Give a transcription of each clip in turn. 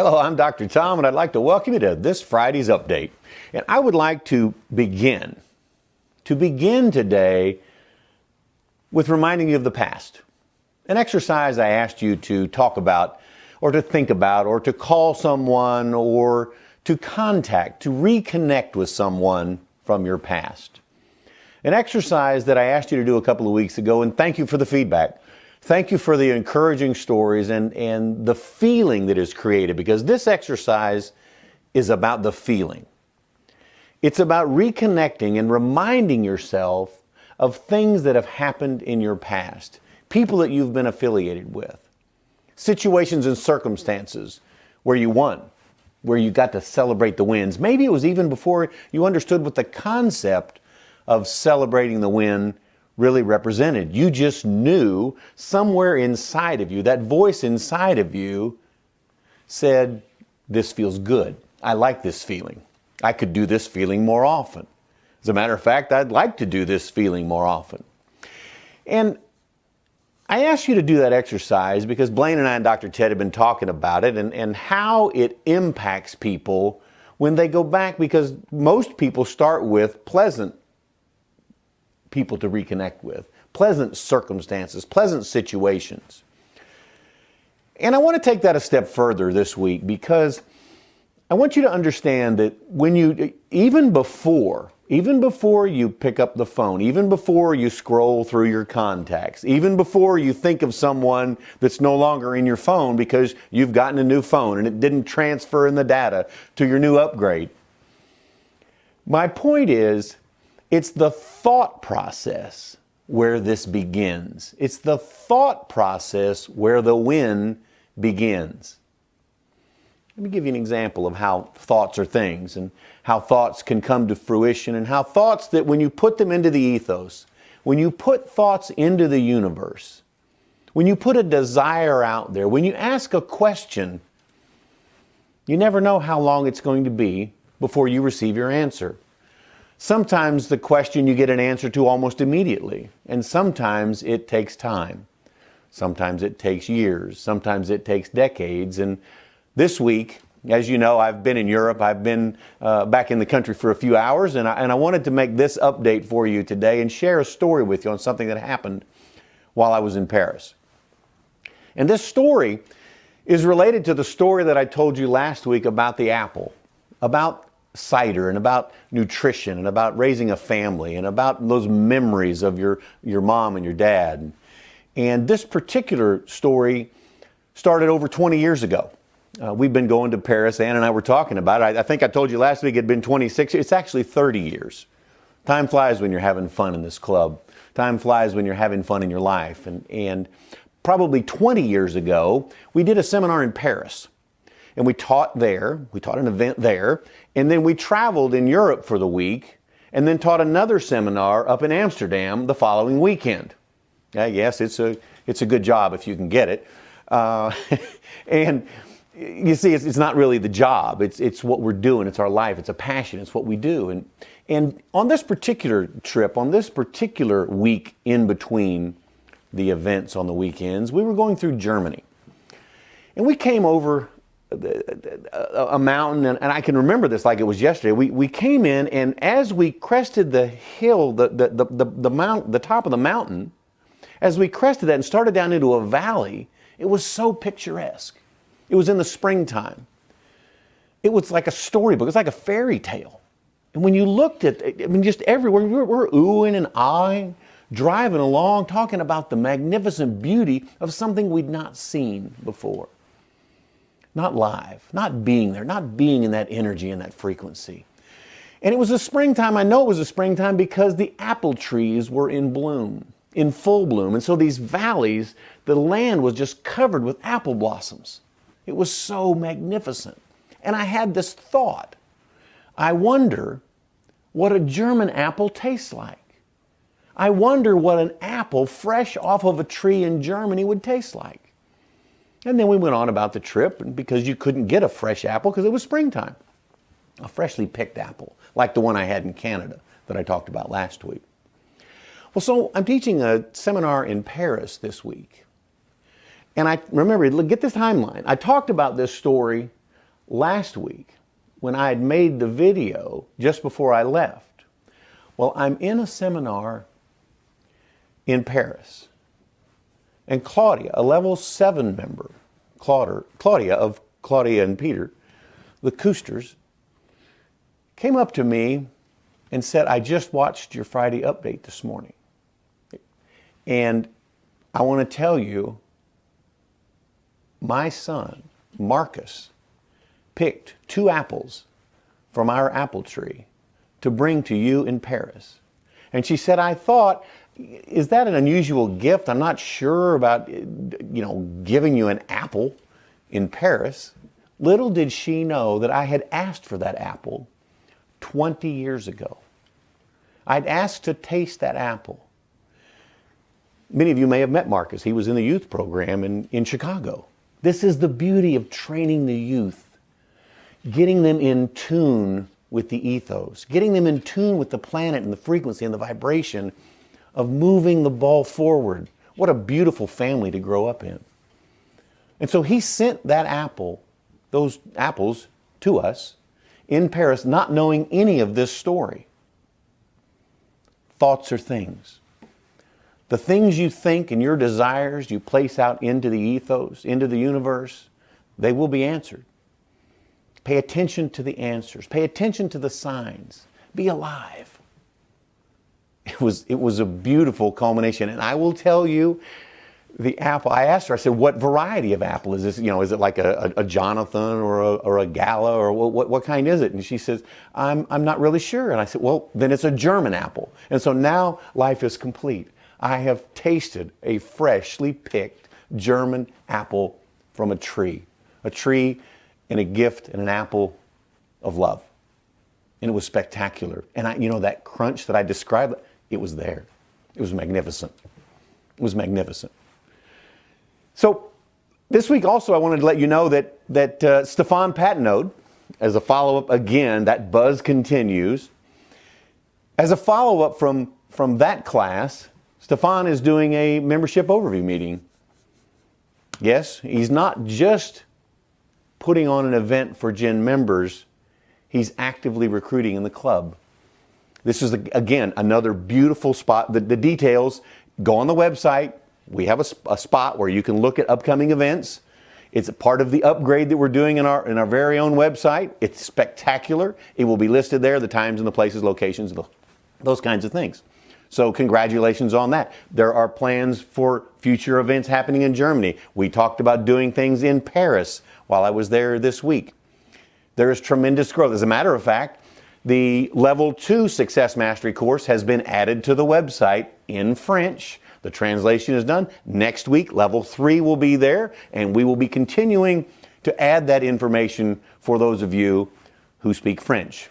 Hello, I'm Dr. Tom, and I'd like to welcome you to this Friday's update. And I would like to begin today with reminding you of the past. An exercise I asked you to talk about, or to think about, or to call someone, or to contact, to reconnect with someone from your past. An exercise that I asked you to do a couple of weeks ago, and thank you for the feedback. Thank you for the encouraging stories and the feeling that is created, because this exercise is about the feeling. It's about reconnecting and reminding yourself of things that have happened in your past, people that you've been affiliated with, situations and circumstances where you won, where you got to celebrate the wins. Maybe it was even before you understood what the concept of celebrating the win really represented. You just knew somewhere inside of you, that voice inside of you said, this feels good. I like this feeling. I could do this feeling more often. As a matter of fact, I'd like to do this feeling more often. And I asked you to do that exercise because Blaine and I and Dr. Ted have been talking about it and how it impacts people when they go back, because most people start with pleasant people to reconnect with, pleasant circumstances, pleasant situations. And I want to take that a step further this week, because I want you to understand that when you, even before you pick up the phone, even before you scroll through your contacts, even before you think of someone that's no longer in your phone because you've gotten a new phone and it didn't transfer in the data to your new upgrade, my point is, it's the thought process where this begins. It's the thought process where the win begins. Let me give you an example of how thoughts are things, and how thoughts can come to fruition, and how thoughts that when you put them into the ethos, when you put thoughts into the universe, when you put a desire out there, when you ask a question, you never know how long it's going to be before you receive your answer. Sometimes the question you get an answer to almost immediately, and sometimes it takes time. Sometimes it takes years, sometimes it takes decades. And this week, as you know, I've been in Europe. I've been back in the country for a few hours, and I wanted to make this update for you today and share a story with you on something that happened while I was in Paris. And this story is related to the story that I told you last week about the apple, about cider, and about nutrition, and about raising a family, and about those memories of your mom and your dad. And this particular story started over 20 years ago. We've been going to Paris. Ann and I were talking about it. I think I told you last week it had been 26 years. It's actually 30 years. Time flies when you're having fun in this club. Time flies when you're having fun in your life. And probably 20 years ago, we did a seminar in Paris. And we taught there, we taught an event there, and then we traveled in Europe for the week, and then taught another seminar up in Amsterdam the following weekend. Yes, it's a good job if you can get it. And you see, it's not really the job, it's what we're doing, it's our life, it's a passion, it's what we do. And on this particular trip, on this particular week in between the events on the weekends, we were going through Germany. And we came over a mountain, and I can remember this like it was yesterday. We came in, and as we crested the hill, the top of the mountain, as we crested that and started down into a valley, it was so picturesque. It was in the springtime. It was like a storybook. It was like a fairy tale. And when you looked at it, I mean, just everywhere, we're oohing and ahhing, driving along, talking about the magnificent beauty of something we'd not seen before. Not live, not being there, not being in that energy and that frequency. And it was a springtime. I know it was a springtime because the apple trees were in bloom, in full bloom. And so these valleys, the land was just covered with apple blossoms. It was so magnificent. And I had this thought. I wonder what a German apple tastes like. I wonder what an apple fresh off of a tree in Germany would taste like. And then we went on about the trip, because you couldn't get a fresh apple because it was springtime. A freshly picked apple, like the one I had in Canada that I talked about last week. Well, so I'm teaching a seminar in Paris this week. And I remember, get this timeline. I talked about this story last week when I had made the video just before I left. Well, I'm in a seminar in Paris, and Claudia, a level 7 member, Claudia of Claudia and Peter, the Koosters, came up to me and said, I just watched your Friday update this morning. And I want to tell you, my son, Marcus, picked 2 apples from our apple tree to bring to you in Paris. And she said, I thought, is that an unusual gift? I'm not sure about, giving you an apple in Paris. Little did she know that I had asked for that apple 20 years ago. I'd asked to taste that apple. Many of you may have met Marcus. He was in the youth program in Chicago. This is the beauty of training the youth, getting them in tune with the ethos, getting them in tune with the planet and the frequency and the vibration of moving the ball forward. What a beautiful family to grow up in. And so he sent that apple, those apples, to us in Paris, not knowing any of this story. Thoughts are things. The things you think and your desires you place out into the ethos, into the universe, they will be answered. Pay attention to the answers. Pay attention to the signs. Be alive. It was a beautiful culmination. And I will tell you, the apple, I asked her, I said, what variety of apple is this? Is it like a Jonathan or a Gala, or what kind is it? And she says, I'm not really sure. And I said, well, then it's a German apple. And so now life is complete. I have tasted a freshly picked German apple from a tree and a gift and an apple of love. And it was spectacular. And that crunch that I described, it was there. It was magnificent. It was magnificent. So this week also I wanted to let you know that Stefan Patnode, as a follow-up again, that buzz continues. As a follow-up from that class, Stefan is doing a membership overview meeting. Yes, he's not just putting on an event for Gen members, he's actively recruiting in the club. This is, again, another beautiful spot. The details, go on the website. We have a spot where you can look at upcoming events. It's a part of the upgrade that we're doing in our very own website. It's spectacular. It will be listed there, the times and the places, locations, those kinds of things. So congratulations on that. There are plans for future events happening in Germany. We talked about doing things in Paris while I was there this week. There is tremendous growth. As a matter of fact, the Level 2 Success Mastery course has been added to the website in French. The translation is done. Next week, Level 3 will be there, and we will be continuing to add that information for those of you who speak French.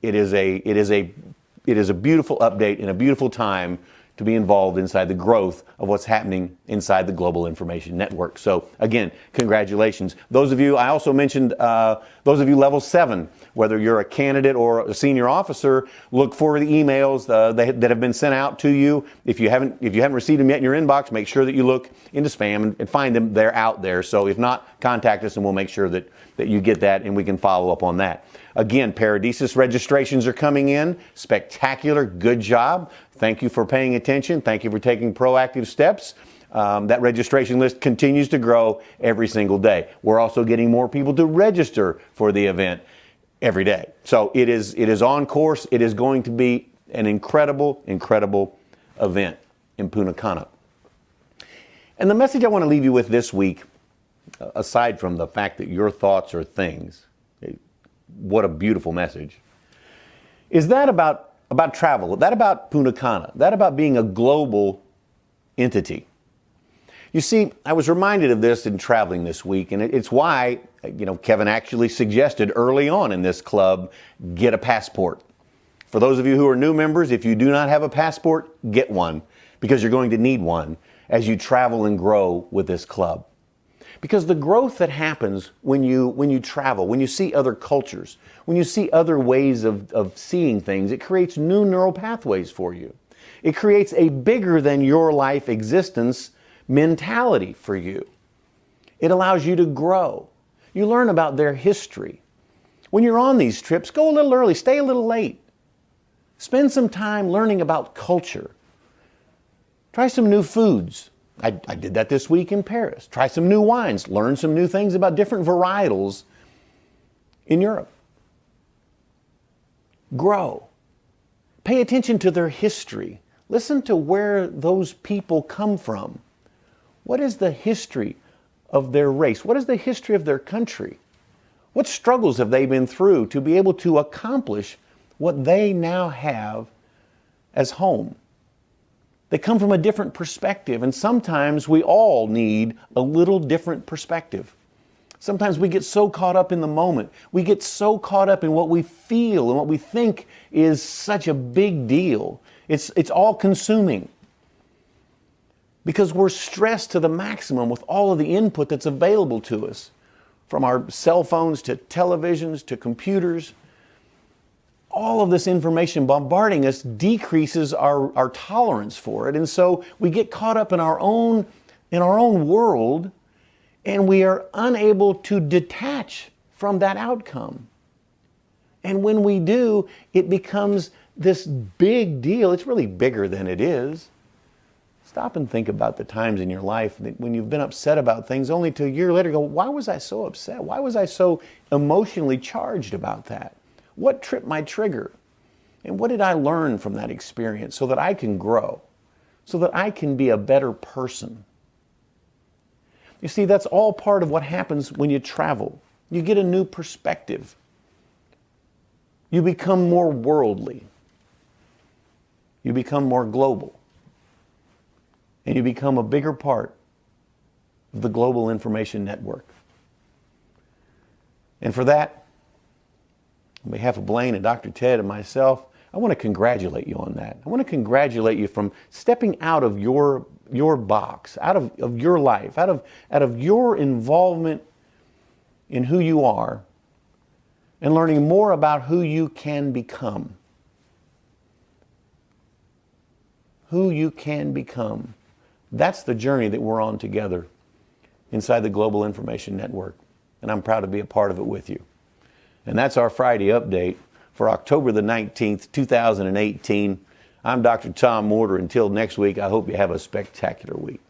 It is a beautiful update and a beautiful time to be involved inside the growth of what's happening inside the Global Information Network. So again, congratulations. Those of you, I also mentioned, those of you Level 7, whether you're a candidate or a senior officer, look for the emails that have been sent out to you. If you haven't received them yet in your inbox, make sure that you look into spam and find them. They're out there. So if not, contact us and we'll make sure that you get that and we can follow up on that. Again, Paradisus registrations are coming in. Spectacular. Good job. Thank you for paying attention. Thank you for taking proactive steps. That registration list continues to grow every single day. We're also getting more people to register for the event every day. So it is on course. It is going to be an incredible, incredible event in Punta Cana. And the message I want to leave you with this week, aside from the fact that your thoughts are things, what a beautiful message, is that about travel, that about Punta Cana, that about being a global entity. You see, I was reminded of this in traveling this week, and it's why, Kevin actually suggested early on in this club, get a passport. For those of you who are new members, if you do not have a passport, get one, because you're going to need one as you travel and grow with this club. Because the growth that happens when you travel, when you see other cultures, when you see other ways of seeing things, it creates new neural pathways for you. It creates a bigger than your life existence mentality for you. It allows you to grow. You learn about their history. When you're on these trips, go a little early, stay a little late. Spend some time learning about culture. Try some new foods. I did that this week in Paris. Try some new wines. Learn some new things about different varietals in Europe. Grow. Pay attention to their history. Listen to where those people come from. What is the history of their race? What is the history of their country? What struggles have they been through to be able to accomplish what they now have as home? They come from a different perspective, and sometimes we all need a little different perspective. Sometimes we get so caught up in the moment. We get so caught up in what we feel and what we think is such a big deal. It's all consuming. Because we're stressed to the maximum with all of the input that's available to us, from our cell phones to televisions to computers. All of this information bombarding us decreases our tolerance for it. And so we get caught up in our own world, and we are unable to detach from that outcome. And when we do, it becomes this big deal. It's really bigger than it is. Stop and think about the times in your life when you've been upset about things, only to a year later go, why was I so upset? Why was I so emotionally charged about that? What tripped my trigger? And what did I learn from that experience so that I can grow, so that I can be a better person? You see, that's all part of what happens when you travel. You get a new perspective. You become more worldly. You become more global. And you become a bigger part of the global information network. And for that, on behalf of Blaine and Dr. Ted and myself, I want to congratulate you on that. I want to congratulate you from stepping out of your box, out of your life, out of your involvement in who you are, and learning more about who you can become. Who you can become. That's the journey that we're on together inside the Global Information Network. And I'm proud to be a part of it with you. And that's our Friday update for October the 19th, 2018. I'm Dr. Tom Morter. Until next week, I hope you have a spectacular week.